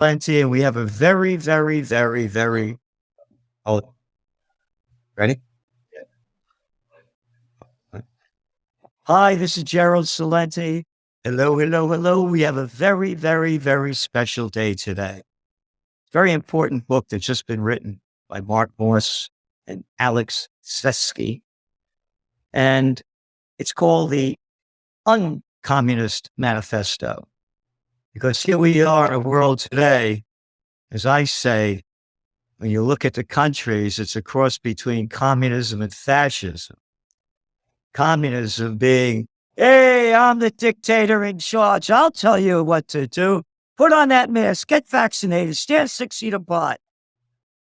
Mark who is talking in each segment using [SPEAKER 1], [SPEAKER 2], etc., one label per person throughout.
[SPEAKER 1] Plenty, and we have a very, very, very, very, oh, ready? Hi, this is Gerald Celente. Hello, hello, hello. We have a very, very, very special day today. Very important book that's just been written by Mark Morse and Alex Svetski. And it's called the UnCommunist Manifesto. Because here we are in a world today, as I say, when you look at the countries, it's a cross between communism and fascism. Communism being, hey, I'm the dictator in charge. I'll tell you what to do. Put on that mask, get vaccinated, stand 6 feet apart.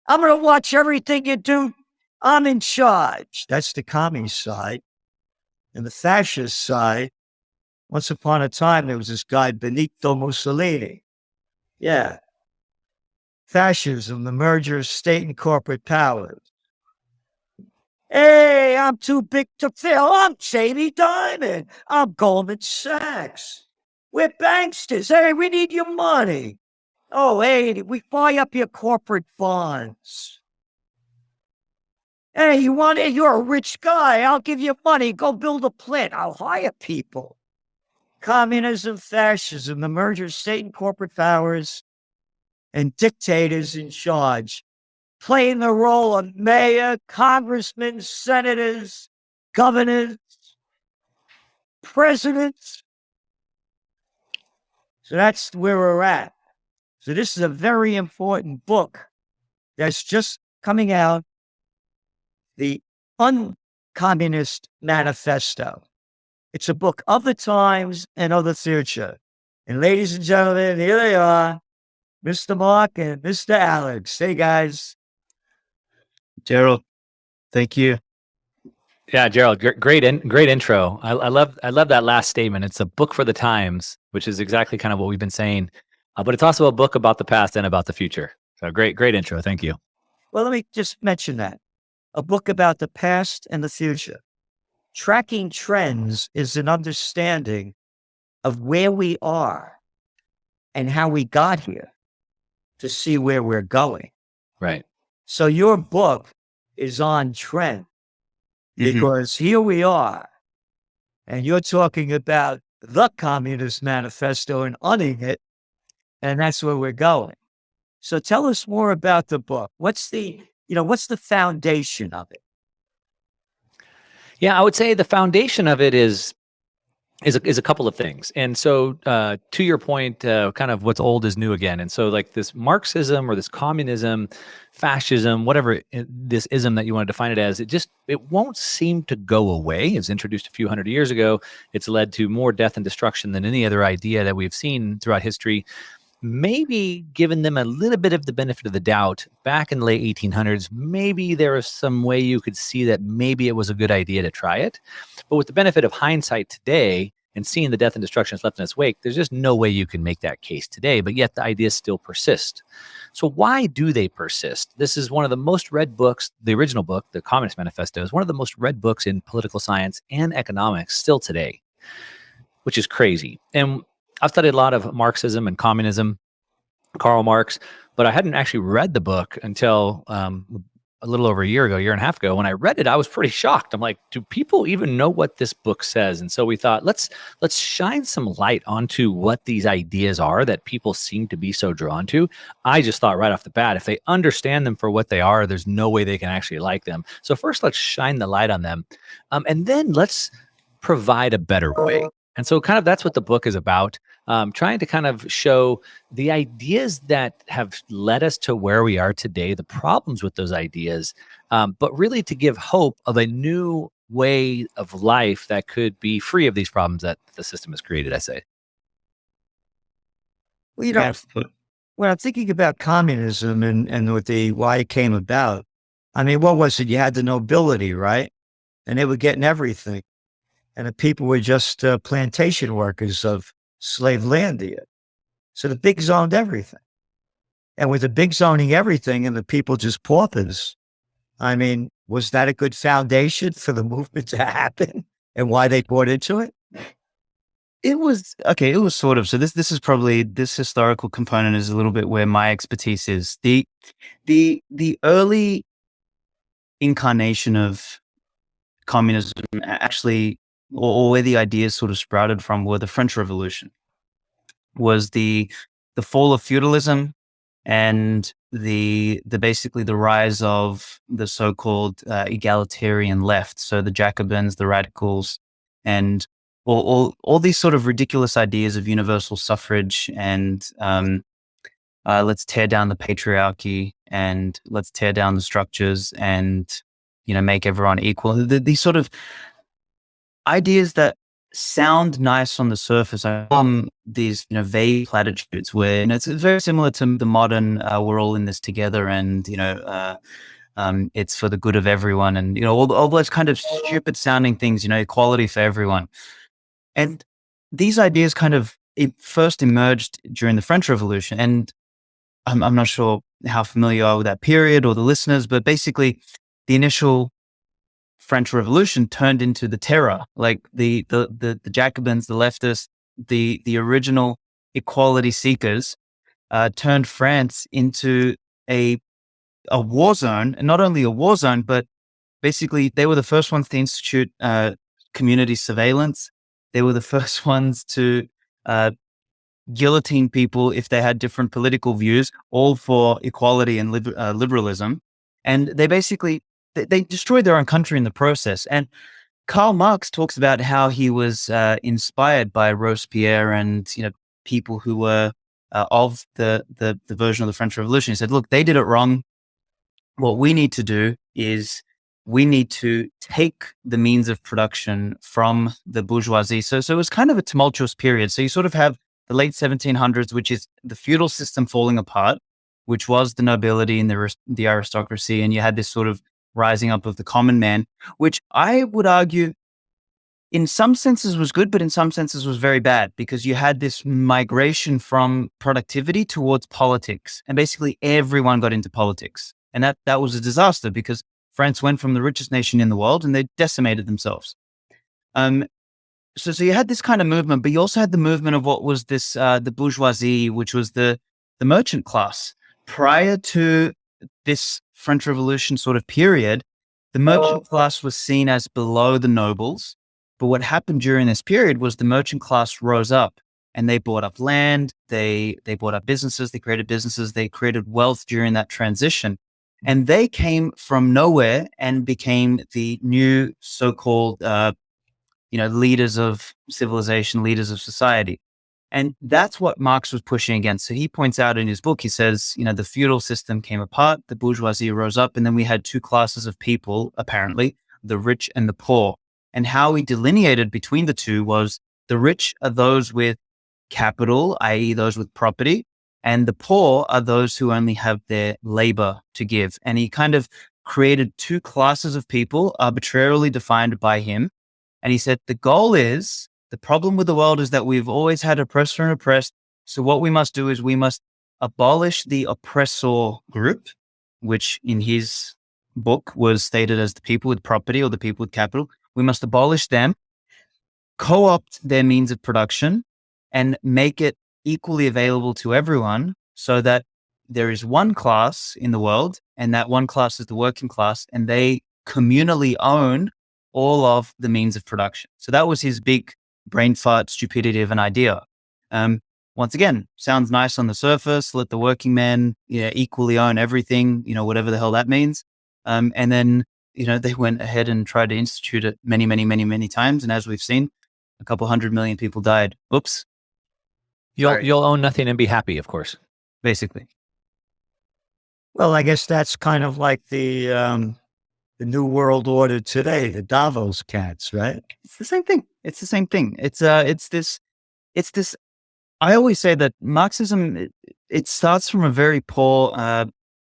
[SPEAKER 1] I'm going to watch everything you do. I'm in charge. That's the communist side. And the fascist side, once upon a time, there was this guy, Benito Mussolini. Yeah. Fascism, the merger of state and corporate powers. Hey, I'm too big to fail. I'm Jamie Dimon. I'm Goldman Sachs. We're banksters. Hey, we need your money. Oh, hey, we buy up your corporate bonds. Hey, you're a rich guy. I'll give you money. Go build a plant. I'll hire people. Communism, fascism, the merger of state and corporate powers, and dictators in charge, playing the role of mayor, congressmen, senators, governors, presidents. So that's where we're at. So this is a very important book that's just coming out, the UnCommunist Manifesto. It's a book of the times and of the future. And ladies and gentlemen, here they are, Mr. Mark and Mr. Alex. Hey, guys.
[SPEAKER 2] Gerald, thank you.
[SPEAKER 3] Yeah, Gerald, great intro. I love that last statement. It's a book for the times, which is exactly kind of what we've been saying, but it's also a book about the past and about the future. So great intro. Thank you.
[SPEAKER 1] Well, let me just mention that. A book about the past and the future. Tracking trends is an understanding of where we are and how we got here to see where we're going.
[SPEAKER 3] Right.
[SPEAKER 1] So your book is on trend because here we are, and you're talking about the Communist Manifesto and owning it, and that's where we're going. So tell us more about the book. What's the foundation of it?
[SPEAKER 3] Yeah, I would say the foundation of it is a couple of things. And so to your point, kind of what's old is new again. And so like this Marxism or this communism, fascism, whatever this ism that you want to define it as, it won't seem to go away. It was introduced a few hundred years ago. It's led to more death and destruction than any other idea that we've seen throughout history. Maybe given them a little bit of the benefit of the doubt back in the late 1800s, maybe there was some way you could see that maybe it was a good idea to try it. But with the benefit of hindsight today and seeing the death and destruction that's left in its wake, there's just no way you can make that case today, but yet the ideas still persist. So why do they persist? This is one of the most read books, the original book, the Communist Manifesto, is one of the most read books in political science and economics still today, which is crazy. And I've studied a lot of Marxism and communism, Karl Marx, but I hadn't actually read the book until a little over a year and a half ago. When I read it, I was pretty shocked. I'm like, do people even know what this book says? And so we thought, let's shine some light onto what these ideas are that people seem to be so drawn to. I just thought right off the bat, if they understand them for what they are, there's no way they can actually like them. So first, let's shine the light on them. And then let's provide a better way. And so kind of that's what the book is about, trying to kind of show the ideas that have led us to where we are today, the problems with those ideas, but really to give hope of a new way of life that could be free of these problems that the system has created, I say.
[SPEAKER 1] Well, when I'm thinking about communism and why it came about, I mean, what was it? You had the nobility, right? And they were getting everything. And the people were just plantation workers of slave land here. So the bigs owned everything. And with the bigs owning everything and the people just paupers, I mean, was that a good foundation for the movement to happen and why they bought into it?
[SPEAKER 2] It was okay. It was sort of. So this is probably, this historical component is a little bit where my expertise is. The early incarnation of communism actually, or where the ideas sort of sprouted from, were the French Revolution. Was the fall of feudalism and the basically the rise of the so-called egalitarian left. So the Jacobins, the radicals, and all these sort of ridiculous ideas of universal suffrage and let's tear down the patriarchy and let's tear down the structures and make everyone equal. These sort of ideas that sound nice on the surface are these vague platitudes where it's very similar to the modern we're all in this together and it's for the good of everyone and all those kind of stupid sounding things, equality for everyone. And these ideas kind of first emerged during the French Revolution. And I'm not sure how familiar you are with that period or the listeners, but basically the initial French Revolution turned into the terror, like the Jacobins, the leftists, the original equality seekers turned France into a war zone, and not only a war zone, but basically they were the first ones to institute community surveillance. They were the first ones to guillotine people if they had different political views, all for equality and liberalism. And they basically they destroyed their own country in the process. And Karl Marx talks about how he was inspired by Robespierre and people who were of the version of the French Revolution. He said, "Look, they did it wrong. What we need to do is we need to take the means of production from the bourgeoisie." So it was kind of a tumultuous period. So you sort of have the late 1700s, which is the feudal system falling apart, which was the nobility and the aristocracy, and you had this sort of rising up of the common man, which I would argue in some senses was good, but in some senses was very bad, because you had this migration from productivity towards politics, and basically everyone got into politics. And that was a disaster, because France went from the richest nation in the world and they decimated themselves. So you had this kind of movement, but you also had the movement of what was this, the bourgeoisie, which was the merchant class. Prior to this French Revolution sort of period, the merchant class was seen as below the nobles. But what happened during this period was the merchant class rose up and they bought up land, they bought up businesses, they created wealth during that transition. And they came from nowhere and became the new so-called, leaders of civilization, leaders of society. And that's what Marx was pushing against. So he points out in his book, he says, the feudal system came apart, the bourgeoisie rose up, and then we had two classes of people, apparently, the rich and the poor. And how he delineated between the two was the rich are those with capital, i.e. those with property, and the poor are those who only have their labor to give. And he kind of created two classes of people arbitrarily defined by him. And he said, the goal is, the problem with the world is that we've always had oppressor and oppressed. So what we must do is we must abolish the oppressor group, which in his book was stated as the people with property or the people with capital. We must abolish them, co-opt their means of production, and make it equally available to everyone, so that there is one class in the world, and that one class is the working class, and they communally own all of the means of production. So that was his big brain fart stupidity of an idea. Once again, sounds nice on the surface. Let the working man equally own everything, whatever the hell that means. And then, they went ahead and tried to institute it many, many, many, many times. And as we've seen, a couple 100 million people died. Oops.
[SPEAKER 3] You'll own nothing and be happy, of course.
[SPEAKER 2] Basically.
[SPEAKER 1] Well, I guess that's kind of like the new world order today, the Davos cats, right?
[SPEAKER 2] It's the same thing. It's this. I always say that Marxism, it starts from a very poor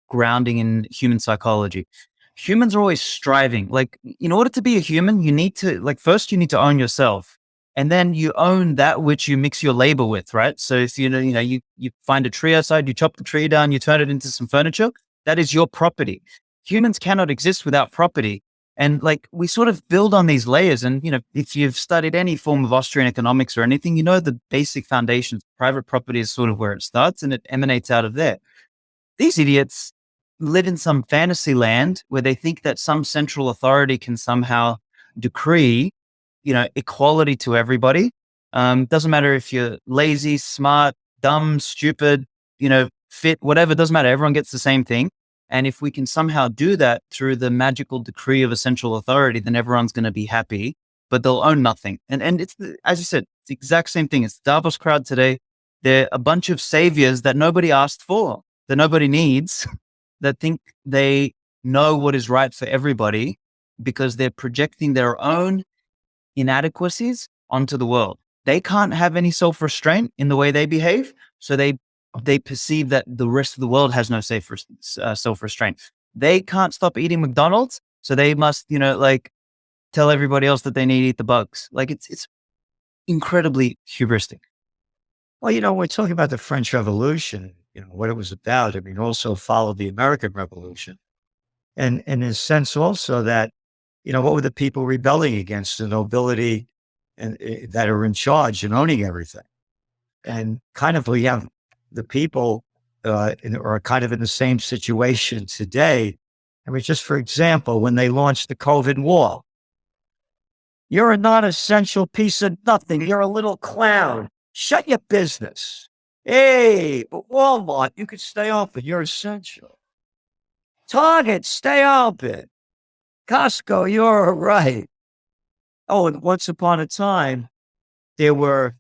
[SPEAKER 2] grounding in human psychology. Humans are always striving. Like, in order to be a human, you need to, first you need to own yourself, and then you own that which you mix your labor with, right? So if you find a tree outside, you chop the tree down, you turn it into some furniture, that is your property. Humans cannot exist without property. And like we sort of build on these layers. And, if you've studied any form of Austrian economics or anything, the basic foundations. Private property is sort of where it starts and it emanates out of there. These idiots live in some fantasy land where they think that some central authority can somehow decree, equality to everybody. Doesn't matter if you're lazy, smart, dumb, stupid, fit, whatever, doesn't matter. Everyone gets the same thing. And if we can somehow do that through the magical decree of a central authority, then everyone's going to be happy, but they'll own nothing. And it's, as you said, it's the exact same thing. It's the Davos crowd today. They're a bunch of saviors that nobody asked for, that nobody needs, that think they know what is right for everybody because they're projecting their own inadequacies onto the world. They can't have any self-restraint in the way they behave. So they perceive that the rest of the world has no self-restraint. They can't stop eating McDonald's. So they must, tell everybody else that they need to eat the bugs. Like it's incredibly hubristic.
[SPEAKER 1] Well, we're talking about the French Revolution, what it was about. I mean, also followed the American Revolution. And in a sense also that, what were the people rebelling against? The nobility and that are in charge and owning everything. And kind of we have the people are kind of in the same situation today. I mean, just for example, when they launched the COVID war, you're a non-essential piece of nothing. You're a little clown. Shut your business. Hey, but Walmart, you could stay open. You're essential. Target, stay open. Costco, you're all right. Oh, and once upon a time, there weren't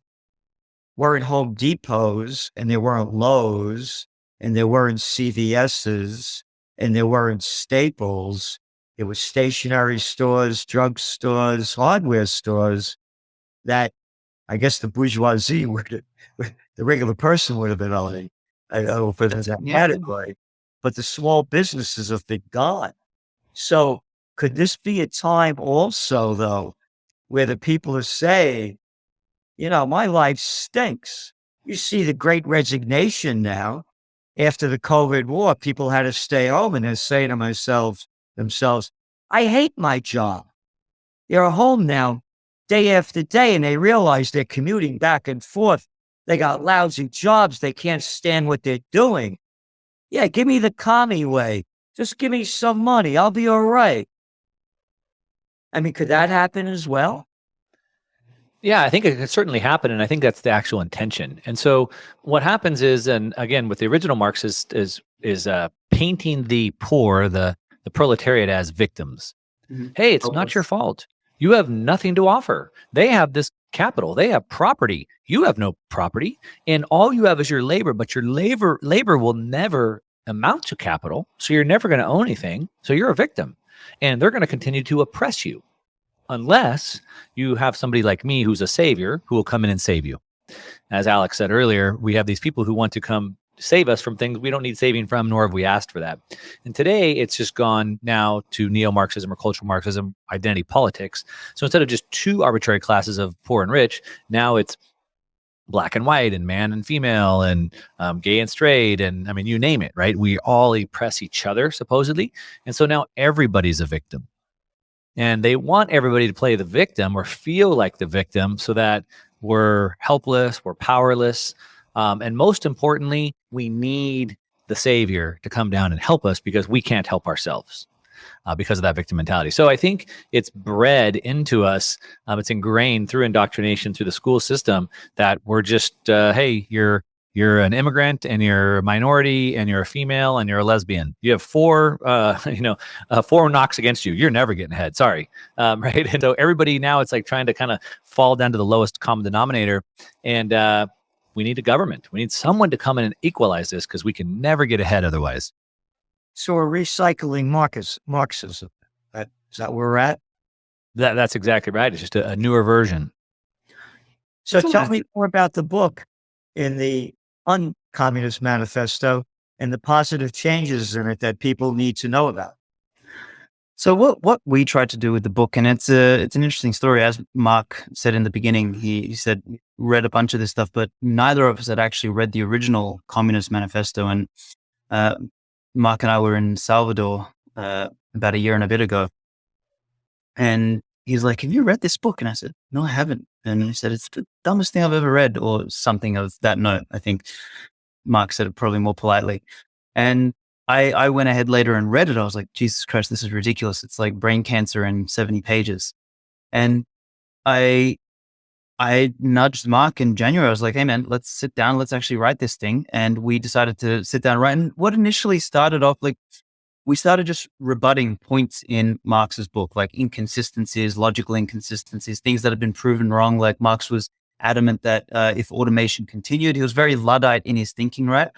[SPEAKER 1] Home Depots, and there weren't Lowe's, and there weren't CVS's, and there weren't Staples. It was stationery stores, drug stores, hardware stores that I guess the bourgeoisie the regular person would have been owning. I don't know if it's that category, but the small businesses have been gone. So could this be a time also, though, where the people are saying, my life stinks. You see the great resignation now. After the COVID war, people had to stay home and they're saying to themselves, I hate my job. They're home now day after day and they realize they're commuting back and forth. They got lousy jobs. They can't stand what they're doing. Yeah, give me the commie way. Just give me some money. I'll be all right. I mean, could that happen as well?
[SPEAKER 3] Yeah, I think it could certainly happen, and I think that's the actual intention. And so, what happens is, and again, with the original Marx is painting the poor, the proletariat, as victims. Mm-hmm. Hey, it's not your fault. You have nothing to offer. They have this capital. They have property. You have no property, and all you have is your labor. But your labor will never amount to capital, so you're never going to own anything. So you're a victim, and they're going to continue to oppress you. Unless you have somebody like me who's a savior who will come in and save you. As Alex said earlier, we have these people who want to come save us from things we don't need saving from, nor have we asked for that. And today it's just gone now to neo-Marxism or cultural Marxism, identity politics. So instead of just two arbitrary classes of poor and rich, now it's black and white and man and female and gay and straight. And I mean, you name it, right? We all oppress each other, supposedly. And so now everybody's a victim. And they want everybody to play the victim or feel like the victim so that we're helpless, we're powerless. And most importantly, we need the savior to come down and help us because we can't help ourselves because of that victim mentality. So I think it's bred into us. It's ingrained through indoctrination, through the school system, that we're just, hey, you're an immigrant and you're a minority and you're a female and you're a lesbian. You have four knocks against you. You're never getting ahead. Sorry. Right. And so everybody now, it's like trying to kind of fall down to the lowest common denominator. And we need a government. We need someone to come in and equalize this because we can never get ahead otherwise.
[SPEAKER 1] So we're recycling Marxism. Is that where we're at?
[SPEAKER 3] That's exactly right. It's just a newer version.
[SPEAKER 1] So tell me more about the book in the UnCommunist Manifesto and the positive changes in it that people need to know about.
[SPEAKER 2] So what we tried to do with the book, and it's an interesting story, as Mark said in the beginning, he said, read a bunch of this stuff, but neither of us had actually read the original Communist Manifesto. And Mark and I were in Salvador about a year and a bit ago. And he's like, have you read this book? And I said, no, I haven't. And he said, it's the dumbest thing I've ever read, or something of that note. I think Mark said it probably more politely. And I went ahead later and read it. I was like, Jesus Christ, this is ridiculous. It's like brain cancer in 70 pages. And I nudged Mark in January. I was like, hey man, let's sit down. Let's actually write this thing. And we decided to sit down and write. And what initially started off, like, we started just rebutting points in Marx's book, like inconsistencies, logical inconsistencies, things that have been proven wrong. Like Marx was adamant that if automation continued, he was very Luddite in his thinking, right?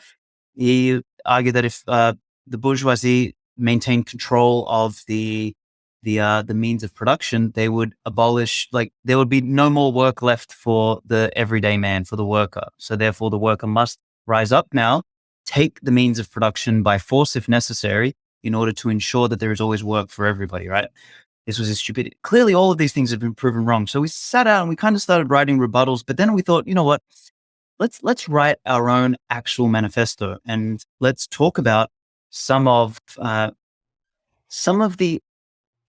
[SPEAKER 2] He argued that if the bourgeoisie maintained control of the means of production, they would abolish, like there would be no more work left for the everyday man, for the worker. So therefore the worker must rise up now, take the means of production by force if necessary, in order to ensure that there is always work for everybody, right? This was his stupidity. Clearly all of these things have been proven wrong. So we sat out and we kind of started writing rebuttals, but then we thought, you know what? Let's write our own actual manifesto, and let's talk about some of the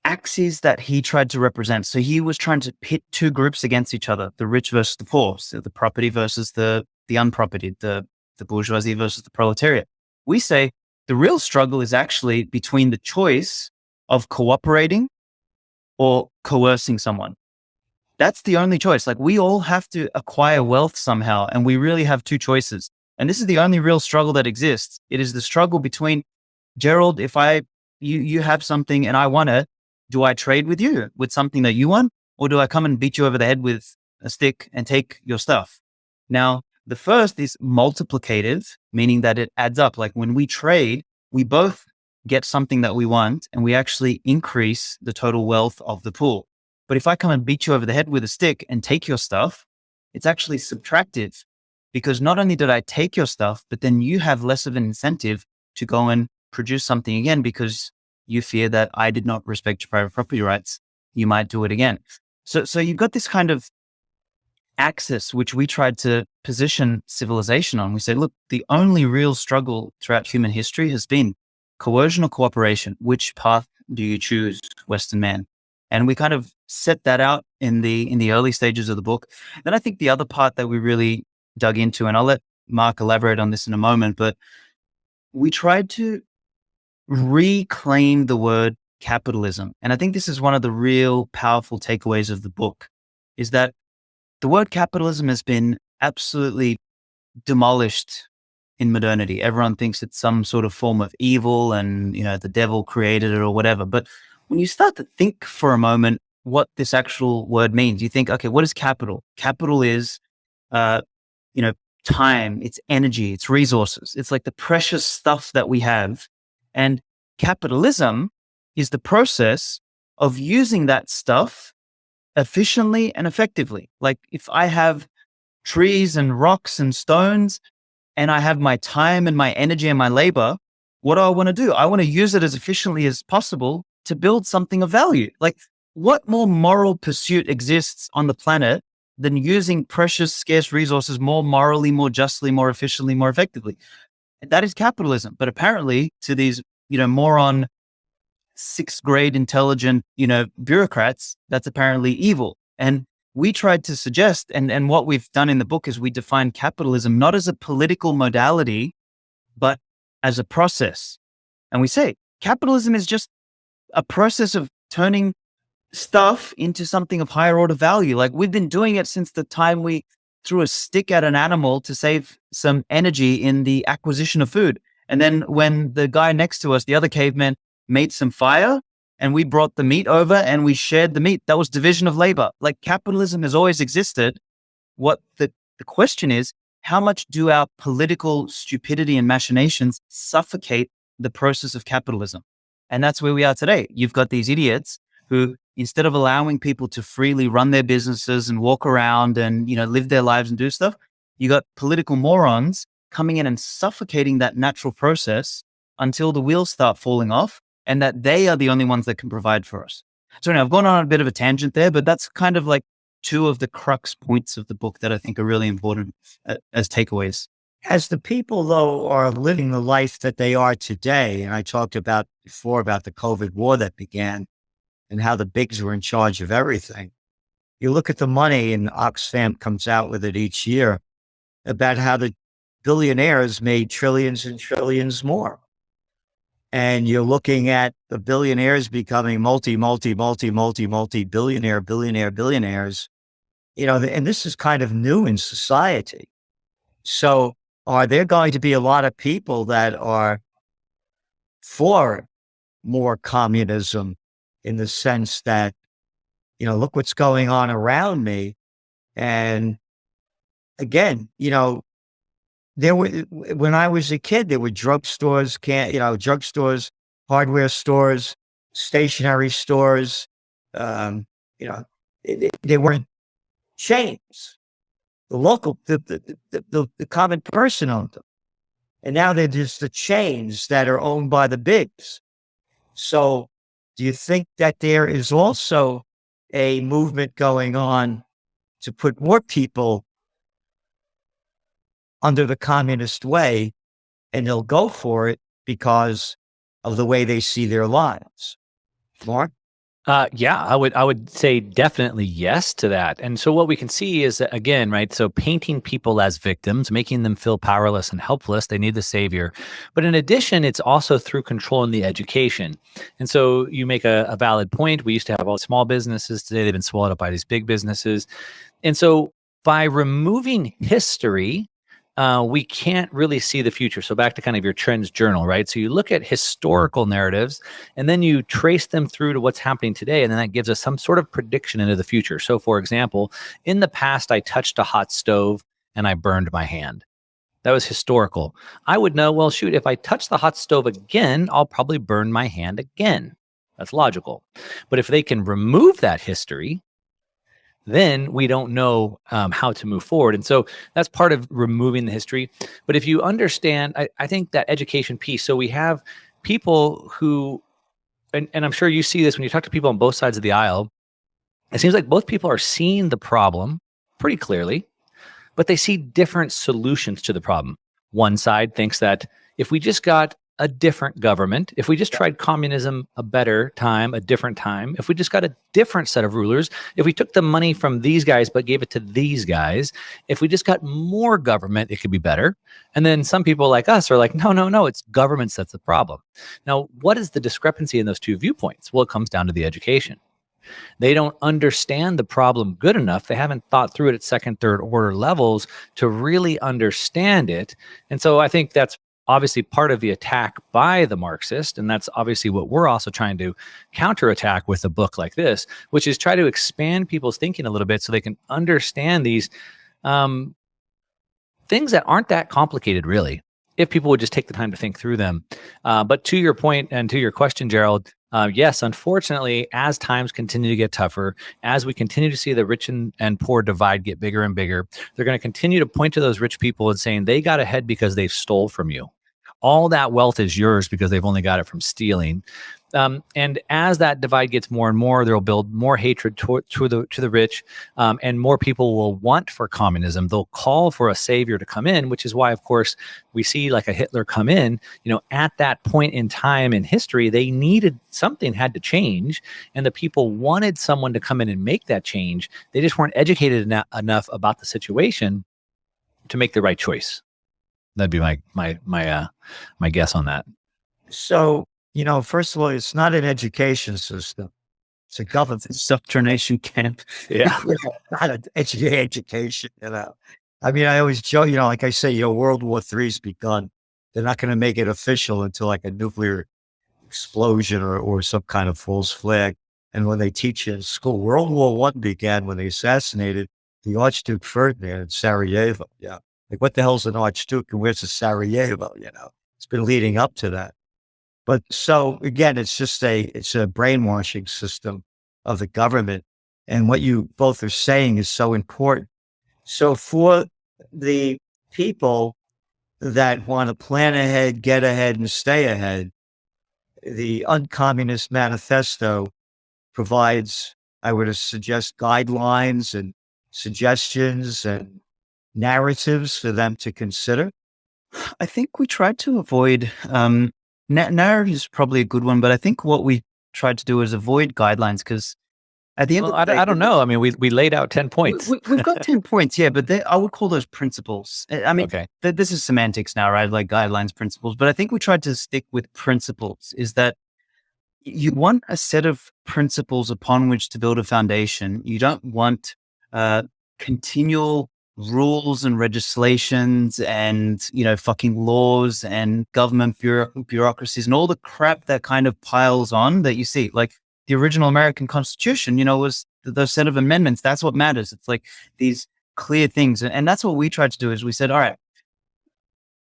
[SPEAKER 2] axes that he tried to represent. So he was trying to pit two groups against each other: the rich versus the poor, so the property versus the unproperty, the bourgeoisie versus the proletariat. We say the real struggle is actually between the choice of cooperating or coercing someone. That's the only choice. Like, we all have to acquire wealth somehow, and we really have two choices. And this is the only real struggle that exists. It is the struggle between, Gerald, if you have something and I want it, do I trade with you with something that you want? Or do I come and beat you over the head with a stick and take your stuff? Now, the first is multiplicative, meaning that it adds up. Like when we trade, we both get something that we want and we actually increase the total wealth of the pool. But if I come and beat you over the head with a stick and take your stuff, it's actually subtractive, because not only did I take your stuff, but then you have less of an incentive to go and produce something again, because you fear that I did not respect your private property rights. You might do it again. So you've got this kind of axis, which we tried to position civilization on. We said, look, the only real struggle throughout human history has been coercion or cooperation. Which path do you choose, Western man? And we kind of set that out in the early stages of the book. Then I think the other part that we really dug into, and I'll let Mark elaborate on this in a moment, but we tried to reclaim the word capitalism. And I think this is one of the real powerful takeaways of the book, is that the word capitalism has been absolutely demolished in modernity. Everyone thinks it's some sort of form of evil and, the devil created it or whatever. But when you start to think for a moment what this actual word means, you think, okay, what is capital? Capital is, time, it's energy, it's resources. It's like the precious stuff that we have. And capitalism is the process of using that stuff efficiently and effectively. Like if I have trees and rocks and stones and I have my time and my energy and my labor, what do I want to do? I want to use it as efficiently as possible to build something of value. Like, what more moral pursuit exists on the planet than using precious, scarce resources more morally, more justly, more efficiently, more effectively? That is capitalism. But apparently to these, moron, sixth grade intelligent, bureaucrats, that's apparently evil. And we tried to suggest, and what we've done in the book is we define capitalism not as a political modality, but as a process. And we say capitalism is just a process of turning stuff into something of higher order value. Like, we've been doing it since the time we threw a stick at an animal to save some energy in the acquisition of food. And then when the guy next to us, the other caveman, made some fire and we brought the meat over and we shared the meat, that was division of labor. Like, capitalism has always existed. What the question is, how much do our political stupidity and machinations suffocate the process of capitalism? And that's where we are today. You've got these idiots who, instead of allowing people to freely run their businesses and walk around and, live their lives and do stuff, you got political morons coming in and suffocating that natural process until the wheels start falling off, and that they are the only ones that can provide for us. So now I've gone on a bit of a tangent there, but that's kind of like two of the crux points of the book that I think are really important as takeaways.
[SPEAKER 1] As the people, though, are living the life that they are today, and I talked about before about the COVID war that began, and how the bigs were in charge of everything. You look at the money, and Oxfam comes out with it each year about how the billionaires made trillions and trillions more. And you're looking at the billionaires becoming billionaires, and this is kind of new in society. So are there going to be a lot of people that are for more communism in the sense that, look what's going on around me? And again, when I was a kid, there were drugstores, hardware stores, stationery stores. They weren't chains. The common person owned them. And now they're just the chains that are owned by the bigs. So do you think that there is also a movement going on to put more people under the communist way, and they'll go for it because of the way they see their lives? Mark?
[SPEAKER 3] Yeah, I would say definitely yes to that. And so what we can see is that, again, right, so painting people as victims, making them feel powerless and helpless, they need the savior. But in addition, it's also through control in the education. And so you make a valid point. We used to have all small businesses. Today they've been swallowed up by these big businesses. And so by removing history, we can't really see the future. So back to kind of your trends journal, right? So you look at historical narratives and then you trace them through to what's happening today. And then that gives us some sort of prediction into the future. So for example, in the past, I touched a hot stove and I burned my hand. That was historical. I would know, well, shoot, if I touch the hot stove again, I'll probably burn my hand again. That's logical. But if they can remove that history, then we don't know how to move forward. And so that's part of removing the history. But if you understand, I think that education piece, so we have people who, and I'm sure you see this when you talk to people on both sides of the aisle, it seems like both people are seeing the problem pretty clearly, but they see different solutions to the problem. One side thinks that if we just got a different government, if we just tried communism a different time, if we just got a different set of rulers, if we took the money from these guys but gave it to these guys, if we just got more government, it could be better. And then some people like us are like, no, it's governments that's the problem. Now, what is the discrepancy in those two viewpoints? Well, it comes down to the education. They don't understand the problem good enough. They haven't thought through it at second, third order levels to really understand it. And so I think that's obviously part of the attack by the Marxist, and that's obviously what we're also trying to counterattack with a book like this, which is try to expand people's thinking a little bit so they can understand these things that aren't that complicated, really, if people would just take the time to think through them. But to your point and to your question, Gerald, yes, unfortunately, as times continue to get tougher, as we continue to see the rich and poor divide get bigger and bigger, they're going to continue to point to those rich people and saying they got ahead because they stole from you. All that wealth is yours because they've only got it from stealing. And as that divide gets more and more, they'll build more hatred to the rich, and more people will want for communism. They'll call for a savior to come in, which is why, of course, we see like a Hitler come in. At that point in time in history, they needed something had to change, and the people wanted someone to come in and make that change. They just weren't educated enough about the situation to make the right choice. That'd be my guess on that.
[SPEAKER 1] So, first of all, it's not an education system. It's a government indoctrination camp.
[SPEAKER 3] Yeah.
[SPEAKER 1] Not an education, I mean, I always joke, like I say, World War III has begun. They're not going to make it official until like a nuclear explosion or some kind of false flag. And when they teach you in school, World War I began when they assassinated the Archduke Ferdinand in Sarajevo. Yeah. Like, what the hell's an Archduke and where's the Sarajevo? It's been leading up to that. But so again, it's a brainwashing system of the government. And what you both are saying is so important. So for the people that want to plan ahead, get ahead, and stay ahead, the UnCommunist Manifesto provides, I would suggest, guidelines and suggestions and narratives for them to consider.
[SPEAKER 2] I think we tried to avoid narrative is probably a good one, but I think what we tried to do is avoid guidelines, because at the end
[SPEAKER 3] Well,
[SPEAKER 2] of the day,
[SPEAKER 3] I don't know. I mean, we laid out 10 points.
[SPEAKER 2] we've got 10 points, yeah, but I would call those principles. I mean,
[SPEAKER 3] Okay.
[SPEAKER 2] this is semantics now, right? Like guidelines, principles. But I think we tried to stick with principles, is that you want a set of principles upon which to build a foundation. You don't want continual rules and legislations and, fucking laws and government bureaucracies and all the crap that kind of piles on that you see. Like the original American Constitution, was those set of amendments. That's what matters. It's like these clear things. And that's what we tried to do, is we said, all right,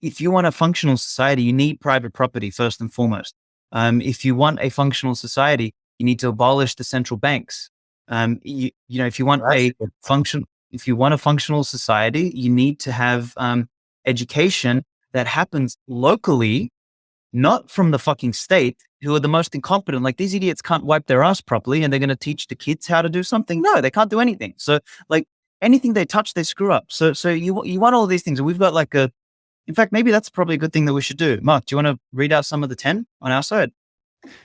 [SPEAKER 2] if you want a functional society, you need private property first and foremost. If you want a functional society, you need to abolish the central banks. If you want a functional society, you need to have education that happens locally, not from the fucking state, who are the most incompetent. Like, these idiots can't wipe their ass properly, and they're going to teach the kids how to do something. No, they can't do anything. So, like, anything they touch, they screw up. So you want all these things, and we've got like in fact, maybe that's probably a good thing that we should do. Mark, do you want to read out some of the 10 on our side?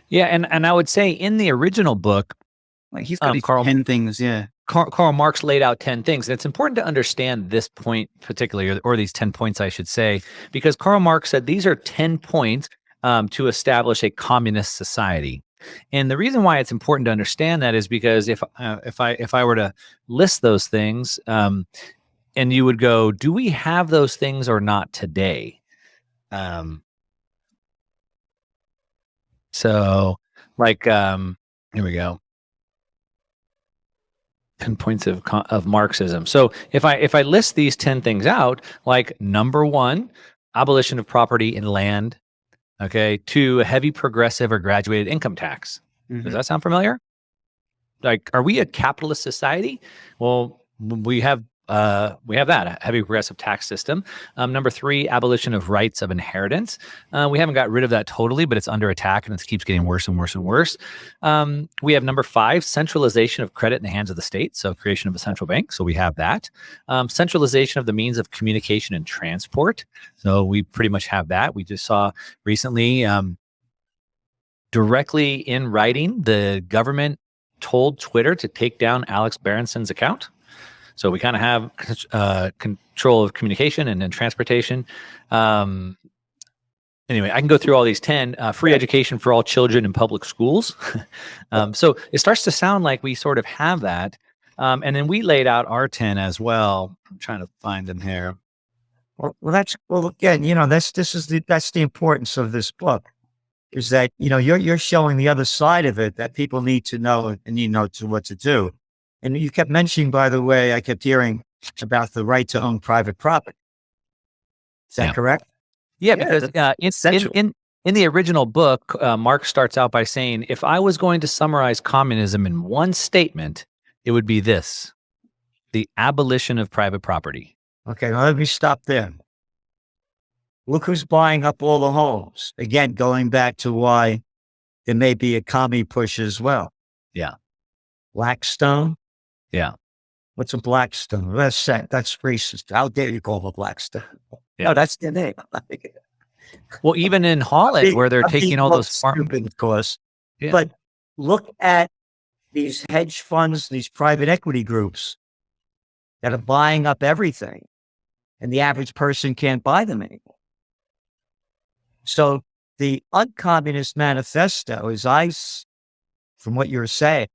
[SPEAKER 3] Yeah, and I would say in the original book,
[SPEAKER 2] Like, he's got these
[SPEAKER 3] Karl
[SPEAKER 2] 10 things, yeah.
[SPEAKER 3] Karl Marx laid out 10 things. And it's important to understand this point particularly, or these 10 points, I should say, because Karl Marx said these are 10 points to establish a communist society. And the reason why it's important to understand that is because if I were to list those things, and you would go, do we have those things or not today? So, like, here we go. 10 points of Marxism. So if I list these 10 things out, like number 1, abolition of property in land. Okay. 2, a heavy progressive or graduated income tax.
[SPEAKER 2] Mm-hmm.
[SPEAKER 3] Does that sound familiar? Like, are we a capitalist society? Well, we have that, a heavy progressive tax system. Number 3, abolition of rights of inheritance. We haven't got rid of that totally, but it's under attack and it keeps getting worse and worse and worse. We have number 5, centralization of credit in the hands of the state. So creation of a central bank. So we have that. Centralization of the means of communication and transport. So we pretty much have that. We just saw recently, directly in writing, the government told Twitter to take down Alex Berenson's account. So we kind of have control of communication and then transportation. Anyway, I can go through all these 10. Free education for all children in public schools. So it starts to sound like we sort of have that. And then we laid out our 10 as well. I'm trying to find them here.
[SPEAKER 1] Well, again, that's the importance of this book, is that, you're showing the other side of it that people need to know and need to know what to do. And you kept mentioning, by the way, I kept hearing about the right to own private property. Is that correct?
[SPEAKER 3] Yeah, because in the original book, Marx starts out by saying, if I was going to summarize communism in one statement, it would be this: the abolition of private property.
[SPEAKER 1] Okay, well, let me stop there. Look who's buying up all the homes. Again, going back to why there may be a commie push as well.
[SPEAKER 3] Yeah.
[SPEAKER 1] Blackstone.
[SPEAKER 3] Yeah.
[SPEAKER 1] What's a Blackstone? That's racist. How dare you call them a Blackstone?
[SPEAKER 3] Yeah.
[SPEAKER 1] No, that's their name.
[SPEAKER 3] Well, even in Holland, where they're taking all those
[SPEAKER 1] stupid, of course.
[SPEAKER 3] Yeah.
[SPEAKER 1] But look at these hedge funds, these private equity groups that are buying up everything, and the average person can't buy them anymore. So the UnCommunist Manifesto, from what you're saying,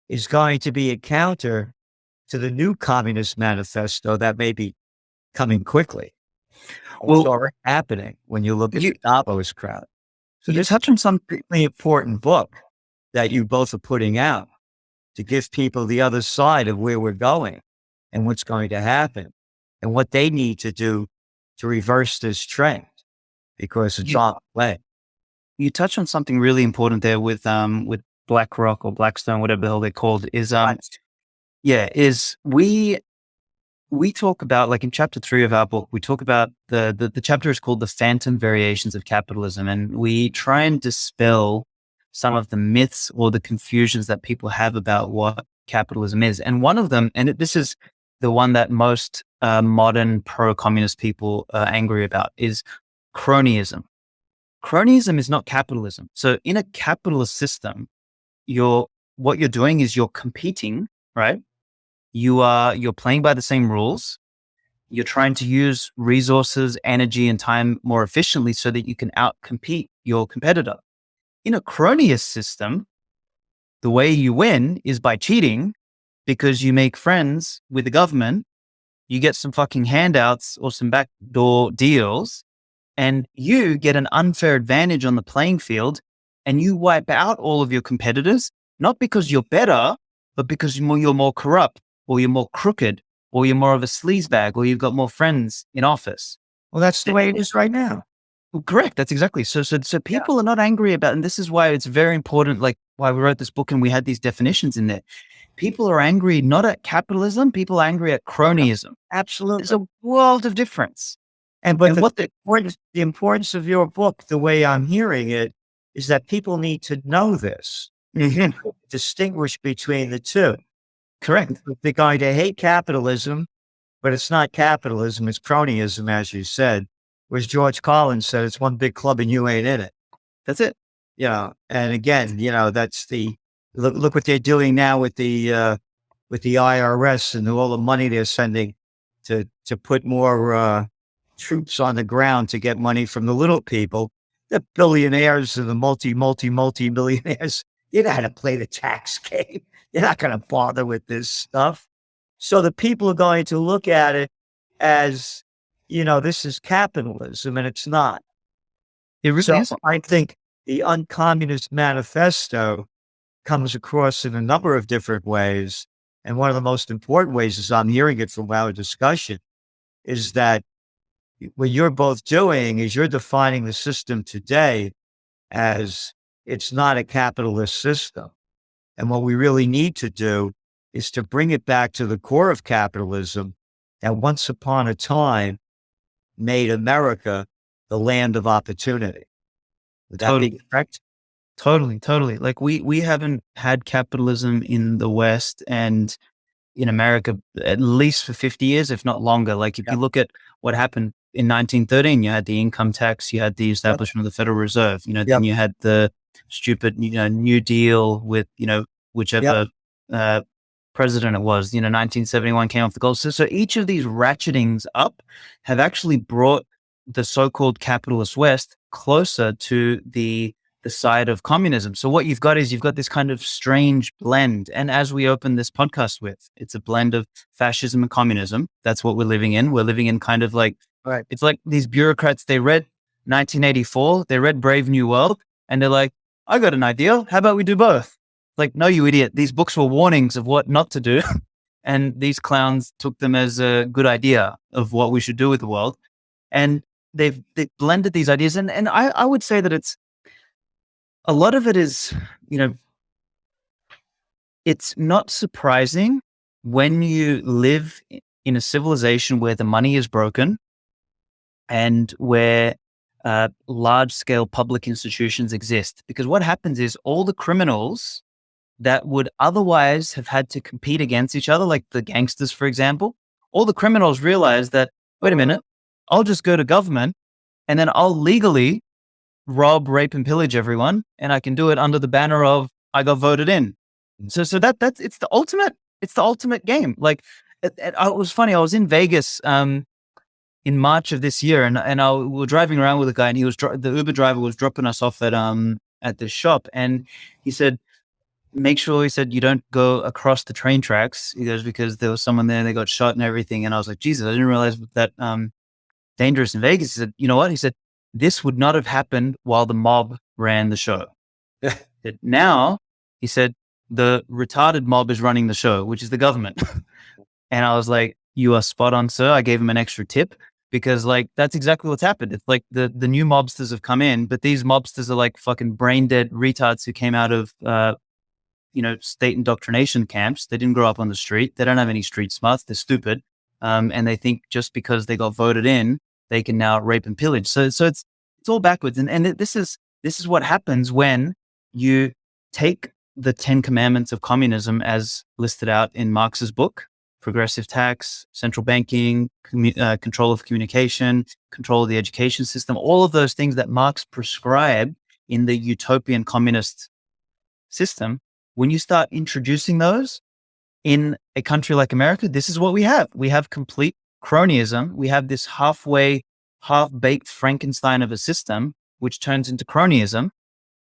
[SPEAKER 1] is going to be a counter to the new Communist Manifesto that may be coming quickly. Well, it's already happening when you look at the Davos crowd. So you touch on some really important book that you both are putting out to give people the other side of where we're going and what's going to happen and what they need to do to reverse this trend, because it's on the way.
[SPEAKER 2] You touch on something really important there with BlackRock or Blackstone, whatever the hell they're called, is we talk about, like in chapter 3 of our book, we talk about the chapter is called The Phantom Variations of Capitalism. And we try and dispel some of the myths or the confusions that people have about what capitalism is. And one of them, and this is the one that most modern pro-communist people are angry about, is cronyism. cronyism is not capitalism. So in a capitalist system, what you're doing is you're competing, right? You're playing by the same rules. You're trying to use resources, energy, and time more efficiently so that you can outcompete your competitor. In a cronyist system, the way you win is by cheating, because you make friends with the government, you get some fucking handouts or some backdoor deals, and you get an unfair advantage on the playing field, and you wipe out all of your competitors, not because you're better, but because you're more corrupt, or you're more crooked, or you're more of a sleazebag, or you've got more friends in office.
[SPEAKER 1] Well, that's the way it is right now.
[SPEAKER 2] Well, correct. That's exactly. So people are not angry about, and this is why it's very important, like why we wrote this book and we had these definitions in there. People are angry not at capitalism, people are angry at cronyism.
[SPEAKER 1] Absolutely.
[SPEAKER 2] There's a world of difference.
[SPEAKER 1] But the importance of your book, the way I'm hearing it, is that people need to know this. Distinguish between the two.
[SPEAKER 2] Correct.
[SPEAKER 1] The guy to hate capitalism, but it's not capitalism, it's cronyism, as you said. Whereas George Collins said, it's one big club and you ain't in it.
[SPEAKER 2] That's it.
[SPEAKER 1] And again, that's look what they're doing now with the IRS and all the money they're sending to put more troops on the ground to get money from the little people. The billionaires and the multi-millionaires, you know how to play the tax game. You're not going to bother with this stuff. So the people are going to look at it as, this is capitalism, and it's not.
[SPEAKER 2] It really is.
[SPEAKER 1] I think the UnCommunist Manifesto comes across in a number of different ways. And one of the most important ways, as I'm hearing it from our discussion, is that what you're both doing is you're defining the system today as it's not a capitalist system. And what we really need to do is to bring it back to the core of capitalism that once upon a time made America the land of opportunity. Would that be correct?
[SPEAKER 2] Totally. Like we haven't had capitalism in the West and in America at least for 50 years, if not longer. Like if you look at what happened in 1913, you had the income tax, you had the establishment of the Federal Reserve, then you had the stupid, New Deal with, whichever president it was, 1971 came off the gold. So each of these ratchetings up have actually brought the so-called capitalist West closer to the side of communism. So what you've got is this kind of strange blend. And as we open this podcast with, it's a blend of fascism and communism. That's what we're living in. We're living in kind of like, it's like these bureaucrats, they read 1984, they read Brave New World, and they're like, I got an idea. How about we do both? Like, no, you idiot. These books were warnings of what not to do. And these clowns took them as a good idea of what we should do with the world. And they've blended these ideas. And I would say that a lot of it is, it's not surprising when you live in a civilization where the money is broken and where large-scale public institutions exist. Because what happens is all the criminals that would otherwise have had to compete against each other, like the gangsters, for example, all the criminals realize that, wait a minute, I'll just go to government and then I'll legally rob, rape, and pillage everyone, and I can do it under the banner of I got voted in. So that's it's the ultimate game. Like it was funny. I was in Vegas in March of this year, and we were driving around with a guy, and he was the Uber driver was dropping us off at this shop, and he said, make sure, he said, you don't go across the train tracks. He goes, because there was someone there and they got shot and everything. And I was like, Jesus, I didn't realize that dangerous in Vegas. He said, you know what? He said, this would not have happened while the mob ran the show. Now, he said, the retarded mob is running the show, which is the government. And I was like, you are spot on, sir. I gave him an extra tip because like, that's exactly what's happened. It's like the new mobsters have come in, but these mobsters are like fucking brain dead retards who came out of, state indoctrination camps. They didn't grow up on the street. They don't have any street smarts. They're stupid. And they think just because they got voted in, they can now rape and pillage. So it's all backwards. And this is what happens when you take the 10 commandments of communism as listed out in Marx's book, progressive tax, central banking, control of communication, control of the education system, all of those things that Marx prescribed in the utopian communist system. When you start introducing those in a country like America, this is what we have. We have complete cronyism. We have this half-baked Frankenstein of a system, which turns into cronyism.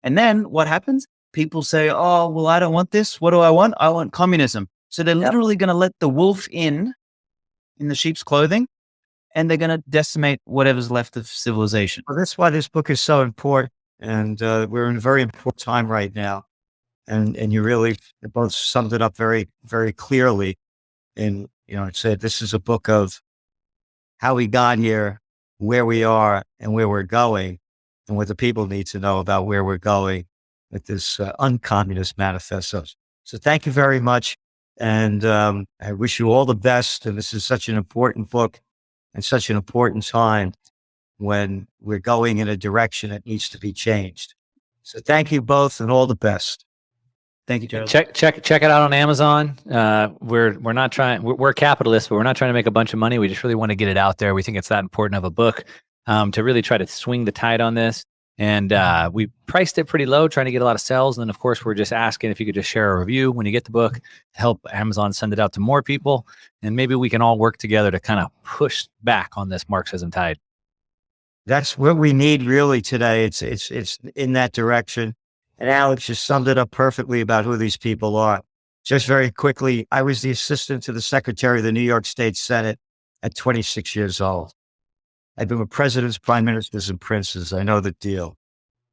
[SPEAKER 2] And then what happens? People say, oh, well, I don't want this. What do I want? I want communism. So they're literally going to let the wolf in the sheep's clothing, and they're going to decimate whatever's left of civilization.
[SPEAKER 1] Well, that's why this book is so important. And we're in a very important time right now. And you really both summed it up very, very clearly. And, it said this is a book of how we got here, where we are, and where we're going, and what the people need to know about where we're going with this UnCommunist Manifesto. So thank you very much. And I wish you all the best. And this is such an important book and such an important time when we're going in a direction that needs to be changed. So thank you both and all the best.
[SPEAKER 2] Thank you, Gerald.
[SPEAKER 3] Check it out on Amazon. We're not trying. We're capitalists, but we're not trying to make a bunch of money. We just really want to get it out there. We think it's that important of a book to really try to swing the tide on this. And we priced it pretty low, trying to get a lot of sales. And then, of course, we're just asking if you could just share a review when you get the book to help Amazon send it out to more people. And maybe we can all work together to kind of push back on this Marxism tide.
[SPEAKER 1] That's what we need really today. It's in that direction. And Alex just summed it up perfectly about who these people are. Just very quickly, I was the assistant to the Secretary of the New York State Senate at 26 years old. I've been with presidents, prime ministers, and princes. I know the deal.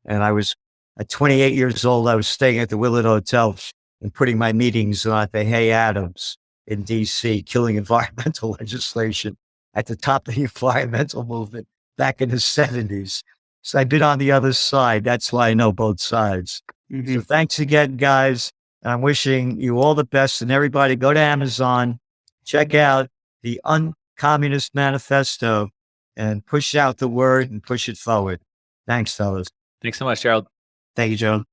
[SPEAKER 1] And I was, at 28 years old, I was staying at the Willard Hotel and putting my meetings on at the Hay Adams in D.C., killing environmental legislation at the top of the environmental movement back in the 70s. So I've been on the other side. That's why I know both sides. Mm-hmm. So thanks again, guys. I'm wishing you all the best, and everybody go to Amazon, check out the UnCommunist Manifesto, and push out the word and push it forward. Thanks, fellas.
[SPEAKER 3] Thanks so much, Gerald.
[SPEAKER 2] Thank you, Gerald.